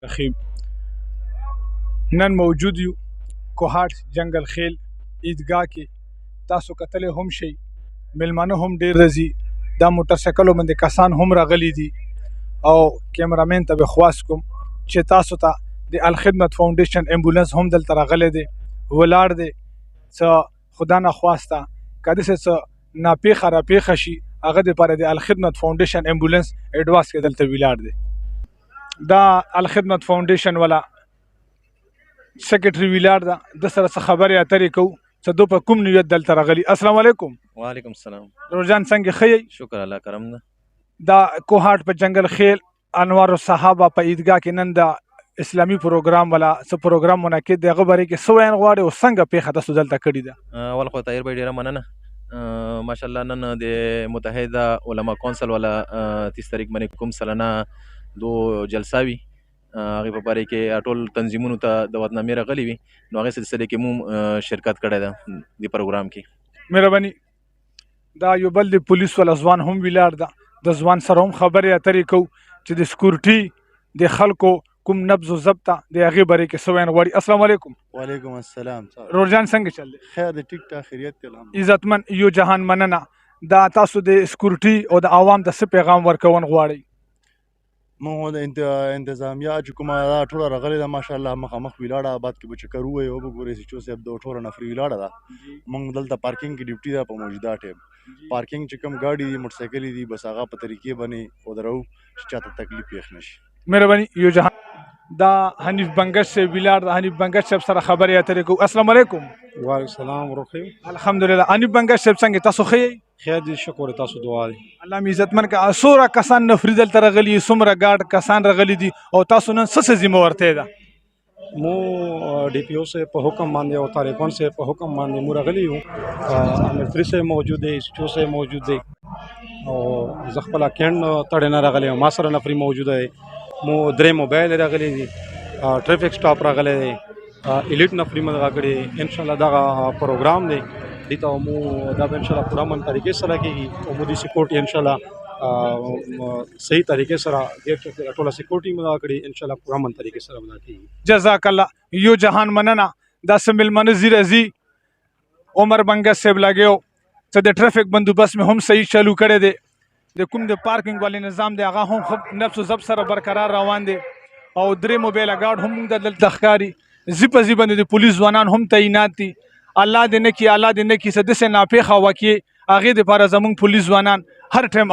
رحیم نن موجود یو کوهاټ جنگل خیل عیدګاه کې تاسو کتلی هم شئ میلمانه هم ډېر راځي دا موټرسایکلو باندې کسان هم راغلي دي او کیمرامین ته به خواست کوم چې تاسو ته د الخدمت فاونډیشن امبولانس هم دلته راغلی دی ولاړ دی څه خدا نخواسته که داسې څه ناپېښه راپېښه شي هغه دپاره د الخدمت فاونډیشن امبولانس اډواس کې دلته ولاړ دی دا الخدمت فاونډیشن والا سیکرټري ویلار ده د سره څه خبرې اترې کوو څه دو په کوم نیت دلته راغلي. السلام علیکم. وعلیکم السلام. روزان څنګه ښه یئ؟ شکر الله کرم ده. دا کوهاټ په جنگل خیل انوار الصحابه په عیدګاه کې نن د اسلامي پروګرام والا څه پروګرام منعقد دی هغه باره کې څه ویل غواړئ او څنګه پیښه تاسو دلته کړې ده؟ اول خو طاهر بھائی ډېره مننه. ماشاءالله نن د متحده علما کونسل والا 30 تاریخ باندې کوم سلنه دو جلسه وي هغې په باره کې ټول تنظیمونو ته دعوتنامې راغلي وي نو هغې سلسله کې مو شرکت کړی ده د پروګرام کې. مهرباني. دا یو بل د پولیس والا ځوان هم ولاړ ده د ځوان سره هم خبرې اترې کوو چې د سکورټي د خلکو کوم نبض و ضبط د هغې باره کې څه ویل غواړي. السلام علیکم. وعلیکم السلام. روزان څنګه چل دی؟ خیر دی ټیک ټاک خیریت دی الحمدلله. عزتمن یو جهان مننه. دا تاسو د سکورټي او د عوام د څه پیغام ورکون غواړئ؟ مونږ د انتظامیه چې کومه دا ټوله راغلې ده ماشاءالله مخامخ ولاړه بعد کې به چکر ووایو وګورئ چې چو صاحب د ټوله نفري ولاړه ده. مونږ دلته پارکینګ کې ډیوټي ده په موجوده ټایم پارکینګ چې کوم ګاډي دي موټرسایکلې دي بس هغه په طریقې باندې ودرو چې چاته تکلیف پېښ نه شي. مهرباني. یو جهان. دا حنیف بنگش صاحب ولاړ ده حنیف بنگش صاحب سره خبرې اترې کوو. السلام علیکم. وعلیکم السلام ورحمة. الحمدلله. حنیف بنگش صاحب څنګه تاسو ښه یئ؟ خیر دی شکر تاسو دعا دی. الله مې عزتمن که څومره کسان نفري دلته راغلي څومره ګاډ کسان راغلي دي او تاسو نن څه څه ذمه ورتې ده؟ مو D P O से په حکم باندې او طالبان سے په حکم باندې مو راغلی یو ملتری سے موجود دی سچو سے موجود دی او زه خپل کېن تړې نه راغلی ما سره نفري موجوده دی مو درې موبایل راغلی دي ټریفک سټاپ راغلی دی الیټ نفري مو دغه کړي ان شاء الله دغه پروګرام دی دیتا مو دا به ان شاء الله پوره من طریقې سره کېږي او مو دې سپورټ ان شاء الله صحیح طریقې سره ډېر ټوله سکیورټي مو دغه کړي ان شاء الله پوره من طریقې سره به دا کېږي. جزاک الله. یو جهان مننه. دا څه میلمانه ځي راځي عمر بنگس صاحب لګیو څه د ټرافیک بندوبست مې هم صحیح چالو کړی دی د کوم د پارکینګ والي نظام دی هغه هم ښه نفس و ضبط سره برقرار روان دی او درې موبایله ګاډ هم موږ ته دلته ښکاري ځي په ځي باندې د پولیس ځوانان هم تعینات دي. الله دې نه کړي الله دې نه کړي څه داسې ناپېښه واقعې هغې دپاره زموږ پولیس ځوانان هر ټایم